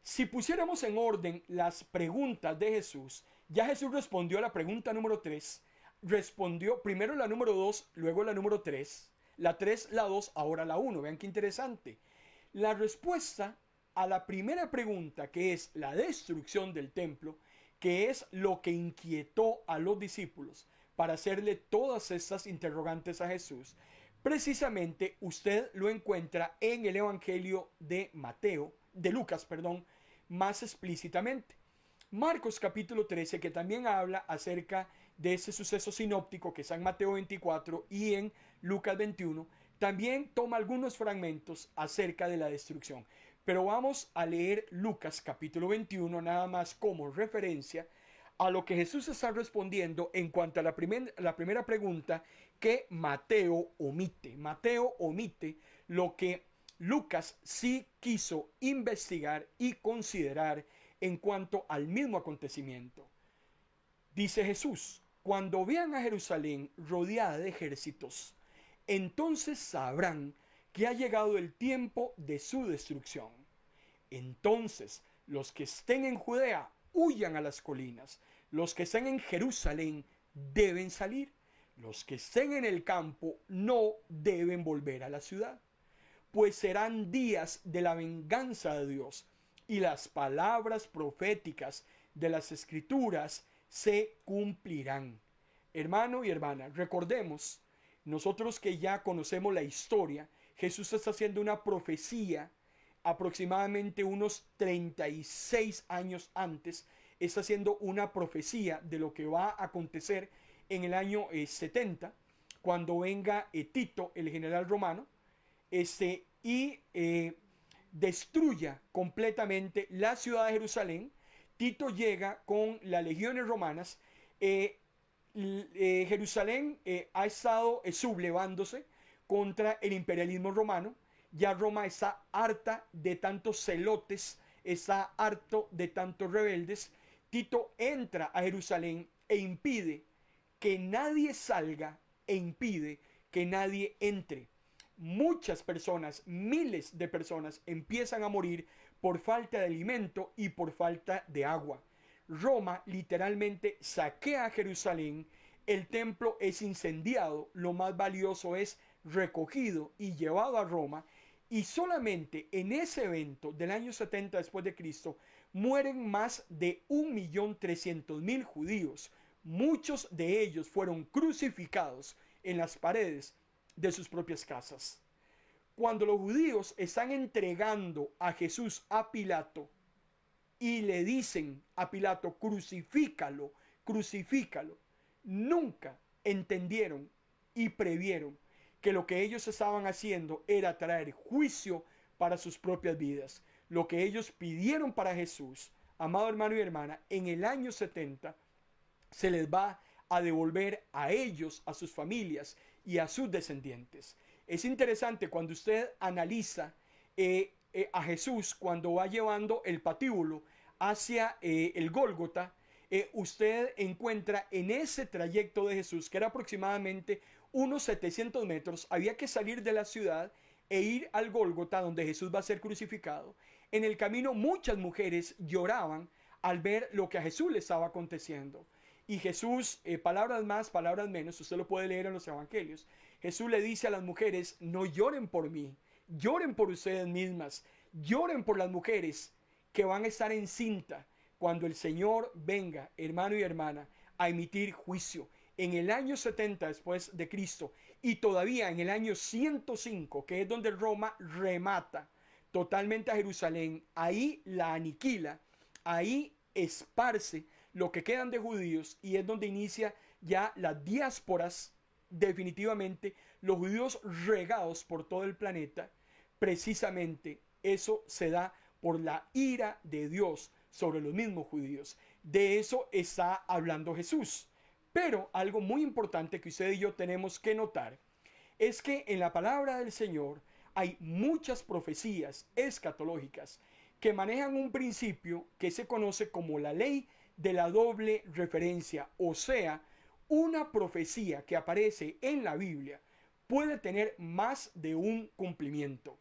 Si pusiéramos en orden las preguntas de Jesús, ya Jesús respondió a la pregunta número 3, respondió primero la número 2, luego la número 3, la 3, la 2, ahora la 1. Vean qué interesante. La respuesta a la primera pregunta, que es la destrucción del templo, que es lo que inquietó a los discípulos para hacerle todas estas interrogantes a Jesús, precisamente usted lo encuentra en el Evangelio de Lucas, más explícitamente. Marcos capítulo 13, que también habla acerca de ese suceso sinóptico que está en Mateo 24 y en Lucas 21, también toma algunos fragmentos acerca de la destrucción. Pero vamos a leer Lucas capítulo 21 nada más como referencia a lo que Jesús está respondiendo en cuanto a la primera pregunta que Mateo omite. Mateo omite lo que Lucas sí quiso investigar y considerar en cuanto al mismo acontecimiento. Dice Jesús: cuando vean a Jerusalén rodeada de ejércitos, entonces sabrán que ha llegado el tiempo de su destrucción. Entonces los que estén en Judea huyan a las colinas, los que estén en Jerusalén deben salir, los que estén en el campo no deben volver a la ciudad, pues serán días de la venganza de Dios, y las palabras proféticas de las Escrituras se cumplirán. Hermano y hermana, recordemos, nosotros que ya conocemos la historia, Jesús está haciendo una profecía aproximadamente unos 36 años antes, está haciendo una profecía de lo que va a acontecer en el año 70, cuando venga Tito, el general romano, y destruya completamente la ciudad de Jerusalén. Tito llega con las legiones romanas. Jerusalén ha estado sublevándose contra el imperialismo romano. Ya Roma está harta de tantos celotes, está harto de tantos rebeldes. Tito entra a Jerusalén e impide que nadie salga e impide que nadie entre. Muchas personas, miles de personas empiezan a morir por falta de alimento y por falta de agua. Roma literalmente saquea a Jerusalén, el templo es incendiado, lo más valioso es recogido y llevado a Roma, y solamente en ese evento del año 70 después de Cristo mueren más de 1.300.000 judíos. Muchos de ellos fueron crucificados en las paredes de sus propias casas. Cuando los judíos están entregando a Jesús a Pilato y le dicen a Pilato: crucifícalo, crucifícalo, nunca entendieron y previeron que lo que ellos estaban haciendo era traer juicio para sus propias vidas. Lo que ellos pidieron para Jesús, amado hermano y hermana, en el año 70 se les va a devolver a ellos, a sus familias y a sus descendientes. Es interesante cuando usted analiza a Jesús cuando va llevando el patíbulo hacia el Gólgota. Usted encuentra en ese trayecto de Jesús, que era aproximadamente unos 700 metros, había que salir de la ciudad e ir al Gólgota, donde Jesús va a ser crucificado. En el camino muchas mujeres lloraban al ver lo que a Jesús le estaba aconteciendo. Y Jesús, palabras más, palabras menos, usted lo puede leer en los evangelios. Jesús le dice a las mujeres: no lloren por mí, lloren por ustedes mismas, lloren por las mujeres que van a estar encinta cuando el Señor venga, hermano y hermana, a emitir juicio. En el año 70 después de Cristo, y todavía en el año 105, que es donde Roma remata totalmente a Jerusalén, ahí la aniquila, ahí esparce lo que quedan de judíos, y es donde inicia ya las diásporas, definitivamente los judíos regados por todo el planeta. Precisamente eso se da por la ira de Dios sobre los mismos judíos. De eso está hablando Jesús. Pero algo muy importante que usted y yo tenemos que notar es que en la palabra del Señor hay muchas profecías escatológicas que manejan un principio que se conoce como la ley de la doble referencia. O sea, una profecía que aparece en la Biblia puede tener más de un cumplimiento.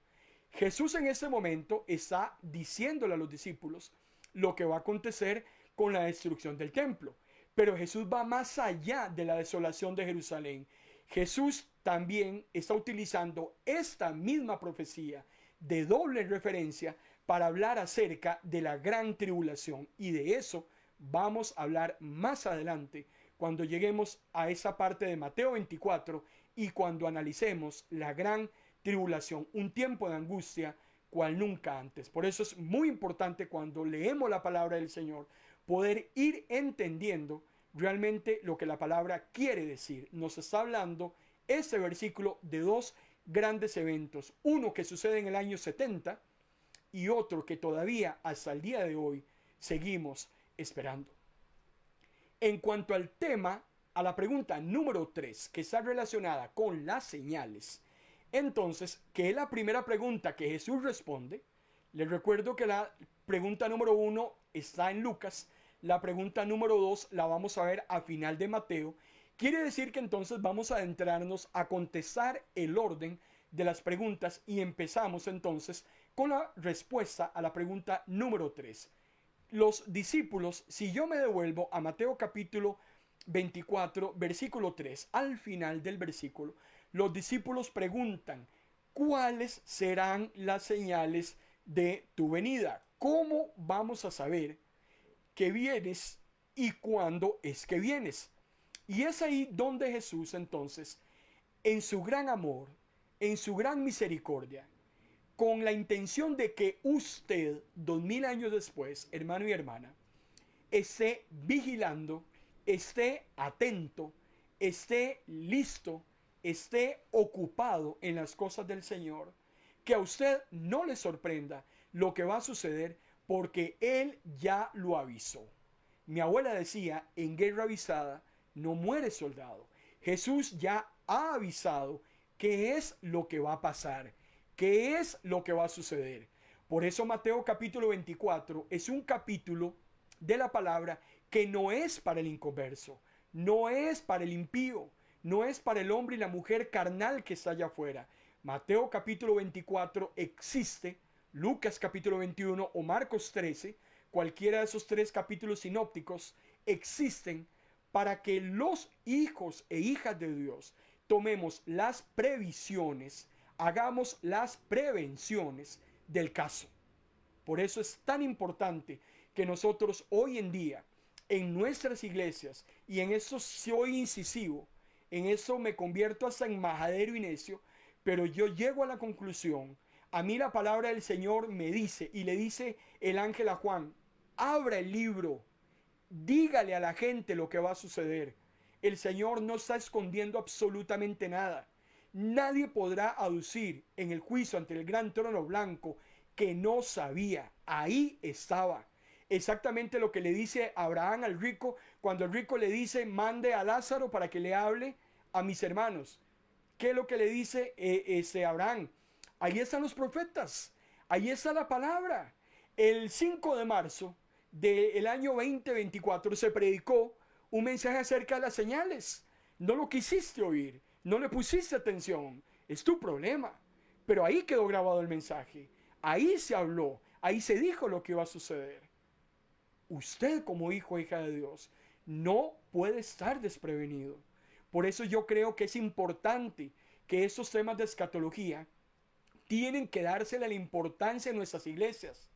Jesús en ese momento está diciéndole a los discípulos lo que va a acontecer con la destrucción del templo. Pero Jesús va más allá de la desolación de Jerusalén. Jesús también está utilizando esta misma profecía de doble referencia para hablar acerca de la gran tribulación. Y de eso vamos a hablar más adelante cuando lleguemos a esa parte de Mateo 24 y cuando analicemos la gran tribulación, un tiempo de angustia cual nunca antes. Por eso es muy importante cuando leemos la palabra del Señor poder ir entendiendo realmente lo que la palabra quiere decir. Nos está hablando este versículo de dos grandes eventos. Uno que sucede en el año 70 y otro que todavía hasta el día de hoy seguimos esperando. En cuanto al tema, a la pregunta número 3, que está relacionada con las señales, entonces, que es la primera pregunta que Jesús responde. Les recuerdo que la pregunta número 1 está en Lucas, la pregunta número 2 la vamos a ver a final de Mateo. Quiere decir que entonces vamos a adentrarnos a contestar el orden de las preguntas y empezamos entonces con la respuesta a la pregunta número 3. Los discípulos, si yo me devuelvo a Mateo capítulo 24, versículo 3, al final del versículo, los discípulos preguntan, ¿cuáles serán las señales de tu venida? ¿Cómo vamos a saber que vienes y cuándo es que vienes? Y es ahí donde Jesús entonces, en su gran amor, en su gran misericordia, con la intención de que usted, 2000 años después, hermano y hermana, esté vigilando, esté atento, esté listo, esté ocupado en las cosas del Señor, que a usted no le sorprenda lo que va a suceder porque Él ya lo avisó. Mi abuela decía, en guerra avisada no muere soldado. Jesús ya ha avisado qué es lo que va a pasar, qué es lo que va a suceder. Por eso Mateo capítulo 24 es un capítulo de la palabra que no es para el inconverso, no es para el impío, no es para el hombre y la mujer carnal que está allá afuera. Mateo capítulo 24 existe, Lucas capítulo 21 o Marcos 13, cualquiera de esos tres capítulos sinópticos existen para que los hijos e hijas de Dios tomemos las previsiones, hagamos las prevenciones del caso. Por eso es tan importante que nosotros hoy en día, en nuestras iglesias, y en eso soy incisivo, en eso me convierto hasta en majadero y necio, pero yo llego a la conclusión, a mí la palabra del Señor me dice, y le dice el ángel a Juan, abra el libro, dígale a la gente lo que va a suceder. El Señor no está escondiendo absolutamente nada. Nadie podrá aducir en el juicio ante el gran trono blanco que no sabía. Ahí estaba. Exactamente lo que le dice Abraham al rico cuando el rico le dice, mande a Lázaro para que le hable a mis hermanos. ¿Qué es lo que le dice Abraham? Ahí están los profetas. Ahí está la palabra. El 5 de marzo del año 2024 se predicó un mensaje acerca de las señales. No lo quisiste oír, no le pusiste atención, es tu problema. Pero ahí quedó grabado el mensaje, ahí se habló, ahí se dijo lo que iba a suceder. Usted como hijo o hija de Dios no puede estar desprevenido. Por eso yo creo que es importante que estos temas de escatología tienen que dársele la importancia en nuestras iglesias.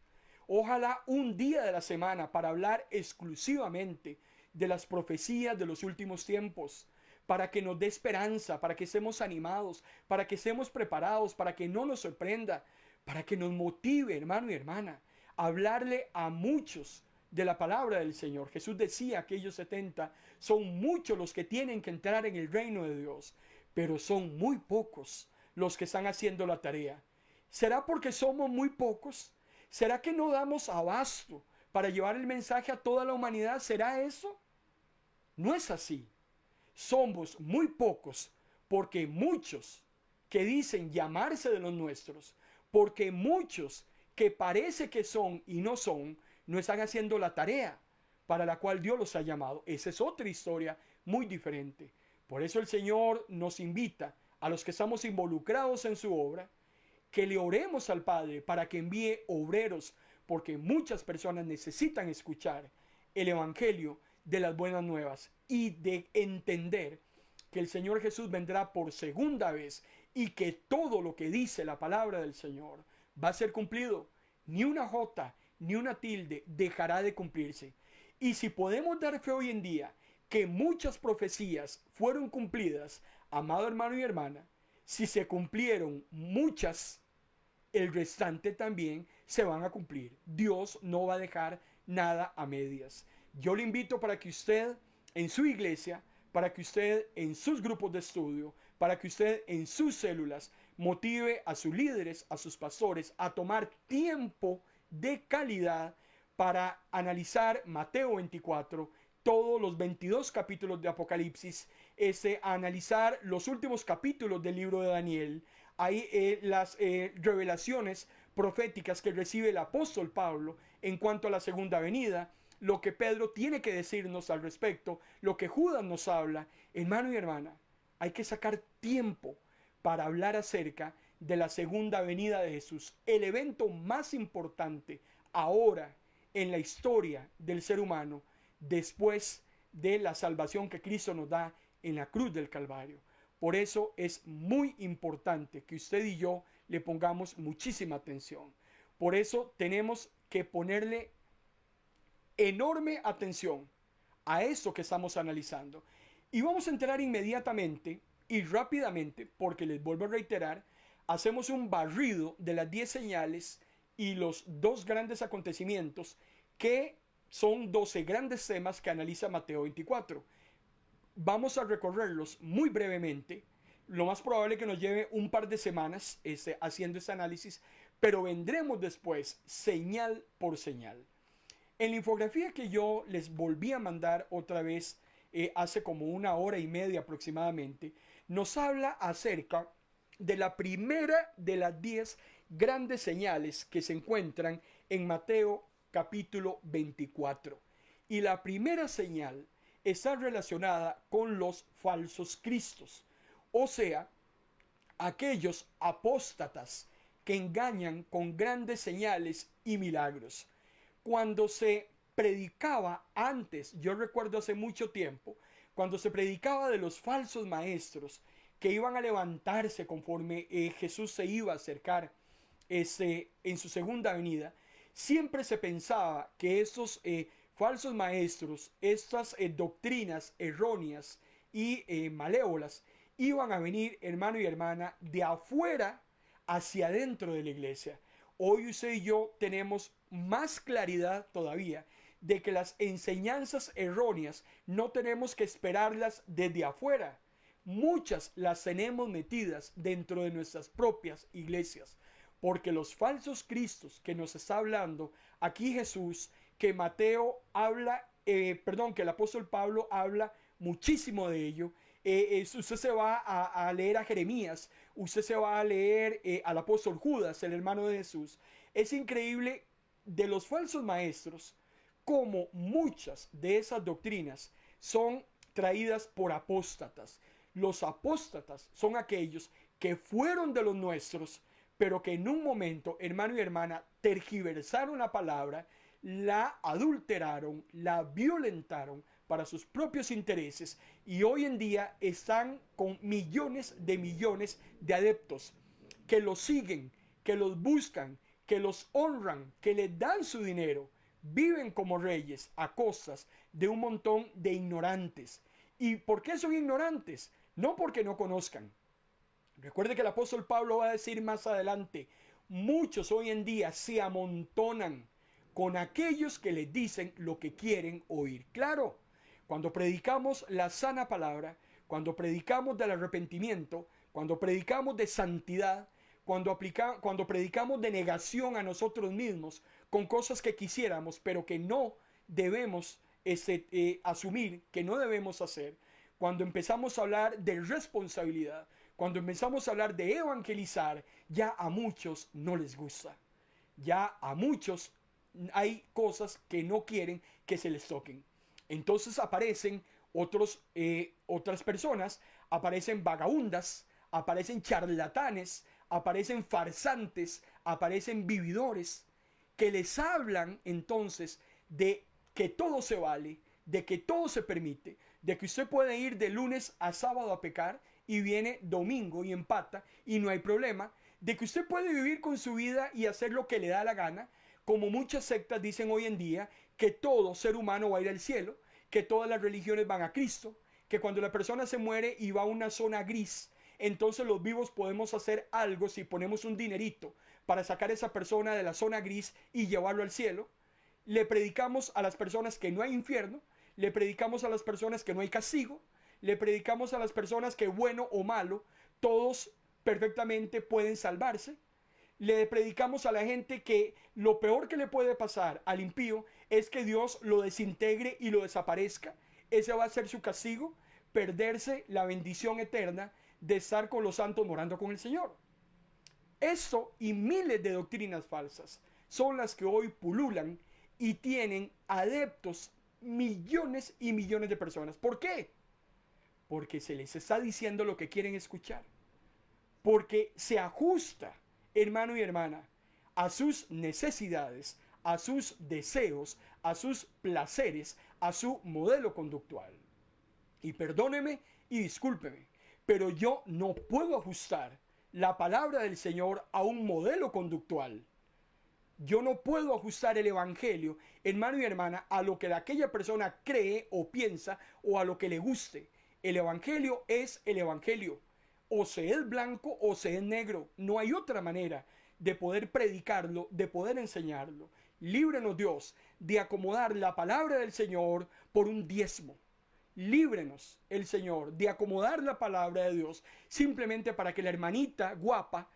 Ojalá un día de la semana para hablar exclusivamente de las profecías de los últimos tiempos, para que nos dé esperanza, para que estemos animados, para que estemos preparados, para que no nos sorprenda, para que nos motive, hermano y hermana, a hablarle a muchos de la palabra del Señor. Jesús decía, aquellos 70, son muchos los que tienen que entrar en el reino de Dios, pero son muy pocos los que están haciendo la tarea. ¿Será porque somos muy pocos? ¿Será que no damos abasto para llevar el mensaje a toda la humanidad? ¿Será eso? No es así. Somos muy pocos porque muchos que dicen llamarse de los nuestros, porque muchos que parece que son y no son, no están haciendo la tarea para la cual Dios los ha llamado. Esa es otra historia muy diferente. Por eso el Señor nos invita a los que estamos involucrados en su obra, que le oremos al Padre para que envíe obreros, porque muchas personas necesitan escuchar el Evangelio de las buenas nuevas y de entender que el Señor Jesús vendrá por segunda vez y que todo lo que dice la palabra del Señor va a ser cumplido. Ni una jota, ni una tilde dejará de cumplirse. Y si podemos dar fe hoy en día que muchas profecías fueron cumplidas, amado hermano y hermana, si se cumplieron muchas, el restante también se van a cumplir. Dios no va a dejar nada a medias. Yo le invito para que usted en su iglesia, para que usted en sus grupos de estudio, para que usted en sus células motive a sus líderes, a sus pastores, a tomar tiempo de calidad para analizar Mateo 24, todos los 22 capítulos de Apocalipsis, a analizar los últimos capítulos del libro de Daniel. Hay las revelaciones proféticas que recibe el apóstol Pablo en cuanto a la segunda venida, lo que Pedro tiene que decirnos al respecto, lo que Judas nos habla. Hermano y hermana, hay que sacar tiempo para hablar acerca de la segunda venida de Jesús, el evento más importante ahora en la historia del ser humano después de la salvación que Cristo nos da en la cruz del Calvario. Por eso es muy importante que usted y yo le pongamos muchísima atención. Por eso tenemos que ponerle enorme atención a eso que estamos analizando. Y vamos a entrar inmediatamente y rápidamente, porque les vuelvo a reiterar, hacemos un barrido de las 10 señales y los dos grandes acontecimientos que son 12 grandes temas que analiza Mateo 24. Vamos a recorrerlos muy brevemente. Lo más probable es que nos lleve un par de semanas haciendo este análisis, pero vendremos después señal por señal. En la infografía que yo les volví a mandar otra vez hace como una hora y media aproximadamente, nos habla acerca de la primera de las 10 grandes señales que se encuentran en Mateo capítulo 24. Y la primera señal está relacionada con los falsos cristos, o sea, aquellos apóstatas que engañan con grandes señales y milagros. Cuando se predicaba antes, yo recuerdo hace mucho tiempo, cuando se predicaba de los falsos maestros que iban a levantarse conforme Jesús se iba a acercar en su segunda venida, siempre se pensaba que esos falsos maestros, estas doctrinas erróneas y malévolas, iban a venir, hermano y hermana, de afuera hacia adentro de la iglesia. Hoy usted y yo tenemos más claridad todavía de que las enseñanzas erróneas no tenemos que esperarlas desde afuera. Muchas las tenemos metidas dentro de nuestras propias iglesias. Porque los falsos cristos que nos está hablando aquí Jesús, que Mateo habla, que el apóstol Pablo habla muchísimo de ello. Usted se va a leer a Jeremías, usted se va a leer al apóstol Judas, el hermano de Jesús. Es increíble de los falsos maestros como muchas de esas doctrinas son traídas por apóstatas. Los apóstatas son aquellos que fueron de los nuestros, pero que en un momento, hermano y hermana, tergiversaron la palabra, la adulteraron, la violentaron para sus propios intereses y hoy en día están con millones de adeptos que los siguen, que los buscan, que los honran, que les dan su dinero, viven como reyes a costas de un montón de ignorantes. ¿Y por qué son ignorantes? No porque no conozcan. Recuerde que el apóstol Pablo va a decir más adelante, muchos hoy en día se amontonan con aquellos que les dicen lo que quieren oír. Claro, cuando predicamos la sana palabra, cuando predicamos del arrepentimiento, cuando predicamos de santidad, cuando predicamos de negación a nosotros mismos con cosas que quisiéramos, pero que no debemos asumir, que no debemos hacer, cuando empezamos a hablar de responsabilidad, cuando empezamos a hablar de evangelizar, ya a muchos no les gusta. Ya a muchos hay cosas que no quieren que se les toquen. Entonces aparecen otras personas, aparecen vagabundas, aparecen charlatanes, aparecen farsantes, aparecen vividores, que les hablan entonces de que todo se vale, de que todo se permite, de que usted puede ir de lunes a sábado a pecar y viene domingo y empata y no hay problema, de que usted puede vivir con su vida y hacer lo que le da la gana, como muchas sectas dicen hoy en día, que todo ser humano va a ir al cielo, que todas las religiones van a Cristo, que cuando la persona se muere y va a una zona gris, entonces los vivos podemos hacer algo si ponemos un dinerito para sacar a esa persona de la zona gris y llevarlo al cielo. Le predicamos a las personas que no hay infierno. Le predicamos a las personas que no hay castigo. Le predicamos a las personas que bueno o malo, todos perfectamente pueden salvarse. Le predicamos a la gente que lo peor que le puede pasar al impío es que Dios lo desintegre y lo desaparezca. Ese va a ser su castigo, perderse la bendición eterna de estar con los santos morando con el Señor. Esto y miles de doctrinas falsas son las que hoy pululan y tienen adeptos millones y millones de personas. ¿Por qué? Porque se les está diciendo lo que quieren escuchar. Porque se ajusta, hermano y hermana, a sus necesidades, a sus deseos, a sus placeres, a su modelo conductual. Y perdóneme y discúlpeme, pero yo no puedo ajustar la palabra del Señor a un modelo conductual. Yo no puedo ajustar el evangelio, hermano y hermana, a lo que aquella persona cree o piensa o a lo que le guste. El evangelio es el evangelio. O se es blanco o se es negro. No hay otra manera de poder predicarlo, de poder enseñarlo. Líbrenos, Dios, de acomodar la palabra del Señor por un diezmo. Líbrenos, el Señor, de acomodar la palabra de Dios simplemente para que la hermanita guapa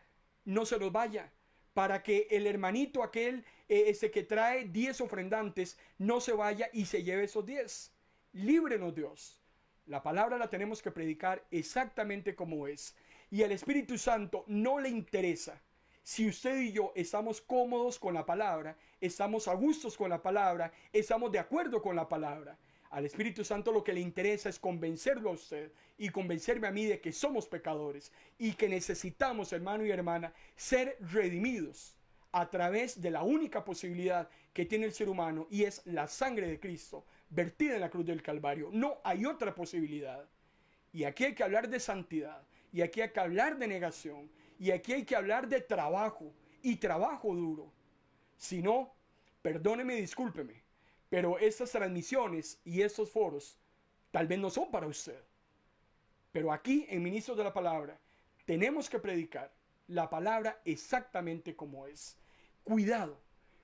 no se nos vaya. Para que el hermanito aquel ese que trae 10 ofrendantes no se vaya y se lleve esos 10. Líbrenos, Dios. La palabra la tenemos que predicar exactamente como es. Y al Espíritu Santo no le interesa si usted y yo estamos cómodos con la palabra, estamos a gustos con la palabra, estamos de acuerdo con la palabra. Al Espíritu Santo lo que le interesa es convencerlo a usted y convencerme a mí de que somos pecadores y que necesitamos, hermano y hermana, ser redimidos a través de la única posibilidad que tiene el ser humano, y es la sangre de Cristo vertida en la cruz del Calvario. No hay otra posibilidad. Y aquí hay que hablar de santidad, y aquí hay que hablar de negación, y aquí hay que hablar de trabajo, y trabajo duro. Si no, perdóneme y discúlpeme, pero estas transmisiones y estos foros tal vez no son para usted. Pero aquí en Ministros de la Palabra tenemos que predicar la palabra exactamente como es. Cuidado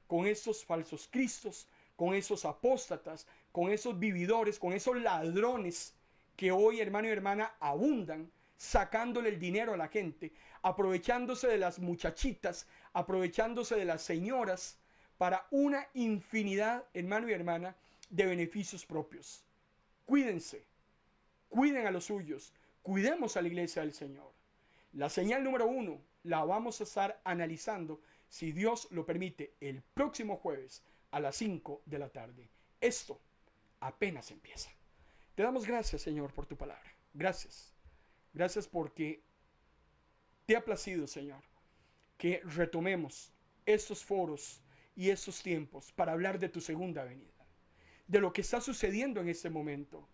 con esos falsos cristos, con esos apóstatas, con esos vividores, con esos ladrones que hoy, hermano y hermana, abundan sacándole el dinero a la gente, aprovechándose de las muchachitas, aprovechándose de las señoras para una infinidad, hermano y hermana, de beneficios propios. Cuídense, cuiden a los suyos, cuidemos a la iglesia del Señor. La señal número 1 la vamos a estar analizando, si Dios lo permite, el próximo jueves a las 5 de la tarde. Esto apenas empieza. Te damos gracias, Señor, por tu palabra. Gracias. Gracias porque te ha placido, Señor, que retomemos estos foros y estos tiempos para hablar de tu segunda venida, de lo que está sucediendo en este momento,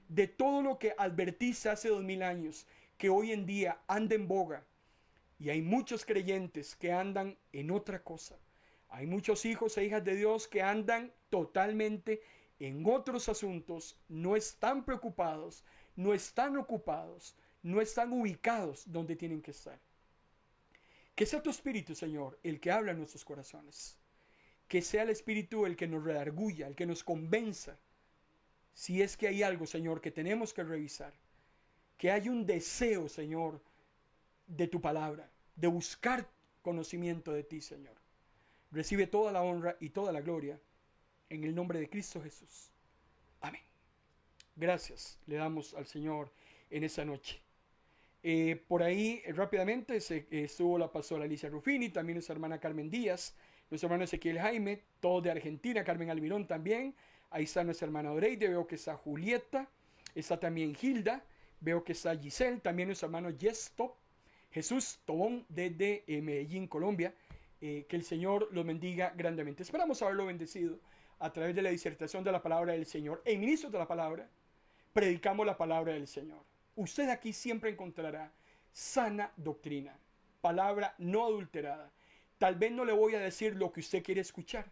de todo lo que advertiste hace 2000 años, que hoy en día anda en boga, y hay muchos creyentes que andan en otra cosa. Hay muchos hijos e hijas de Dios que andan totalmente en otros asuntos, no están preocupados, no están ocupados, no están ubicados donde tienen que estar. Que sea tu Espíritu, Señor, el que habla en nuestros corazones. Que sea el Espíritu el que nos redarguya, el que nos convenza. Si es que hay algo, Señor, que tenemos que revisar. Que hay un deseo, Señor, de tu palabra, de buscar conocimiento de ti, Señor. Recibe toda la honra y toda la gloria en el nombre de Cristo Jesús. Amén. Gracias le damos al Señor en esa noche. Por ahí rápidamente estuvo la pastora Alicia Ruffini, también nuestra hermana Carmen Díaz, nuestro hermano Ezequiel Jaime, todos de Argentina, Carmen Almirón también. Ahí está nuestra hermana Oreide, veo que está Julieta, está también Hilda, veo que está Giselle, también nuestro hermano Yesto, Jesús Tobón desde Medellín, Colombia. Que el Señor los bendiga grandemente. Esperamos haberlo bendecido a través de la disertación de la palabra del Señor. En Ministros de la Palabra predicamos la palabra del Señor. Usted aquí siempre encontrará sana doctrina, palabra no adulterada. Tal vez no le voy a decir lo que usted quiere escuchar,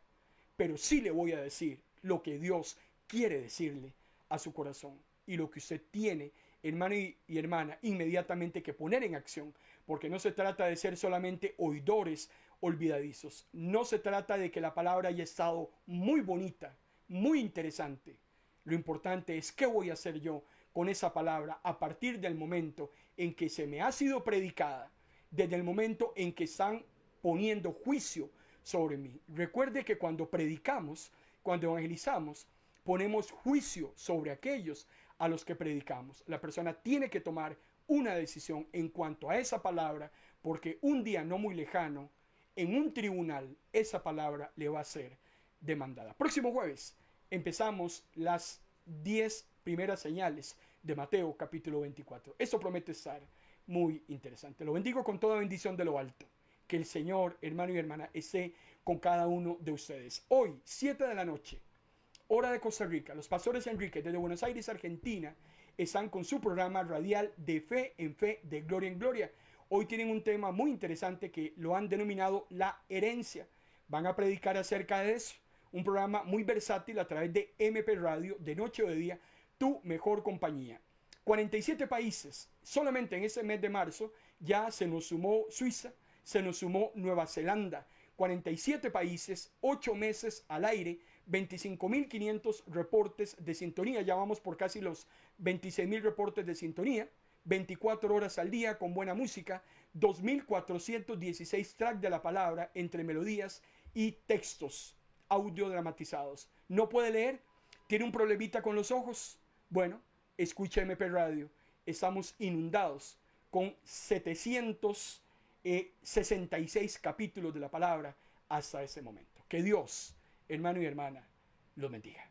pero sí le voy a decir lo que Dios quiere decirle a su corazón y lo que usted tiene, hermano y hermana, inmediatamente que poner en acción, porque no se trata de ser solamente oidores olvidadizos. No se trata de que la palabra haya estado muy bonita, muy interesante. Lo importante es qué voy a hacer yo con esa palabra a partir del momento en que se me ha sido predicada, desde el momento en que están poniendo juicio sobre mí. Recuerde que cuando predicamos, cuando evangelizamos, ponemos juicio sobre aquellos a los que predicamos. La persona tiene que tomar una decisión en cuanto a esa palabra, porque un día no muy lejano, en un tribunal, esa palabra le va a ser demandada. Próximo jueves empezamos las 10 primeras señales de Mateo capítulo 24. Esto promete estar muy interesante. Lo bendigo con toda bendición de lo alto. Que el Señor, hermano y hermana, esté con cada uno de ustedes. Hoy, 7 de la noche, hora de Costa Rica, los pastores Enrique desde Buenos Aires, Argentina, están con su programa radial de fe en fe, de gloria en gloria. Hoy tienen un tema muy interesante que lo han denominado la herencia. Van a predicar acerca de eso. Un programa muy versátil a través de MP Radio, de noche o de día, tu mejor compañía. 47 países, solamente en ese mes de marzo, ya se nos sumó Suiza, se nos sumó Nueva Zelanda. 47 países, 8 meses al aire, 25.500 reportes de sintonía. Ya vamos por casi los 26.000 reportes de sintonía. 24 horas al día con buena música. 2.416 tracks de la palabra entre melodías y textos audio dramatizados. ¿No puede leer? ¿Tiene un problemita con los ojos? Bueno, escucha MP Radio. Estamos inundados con 766 capítulos de la palabra hasta ese momento. Que Dios, hermano y hermana, los bendiga.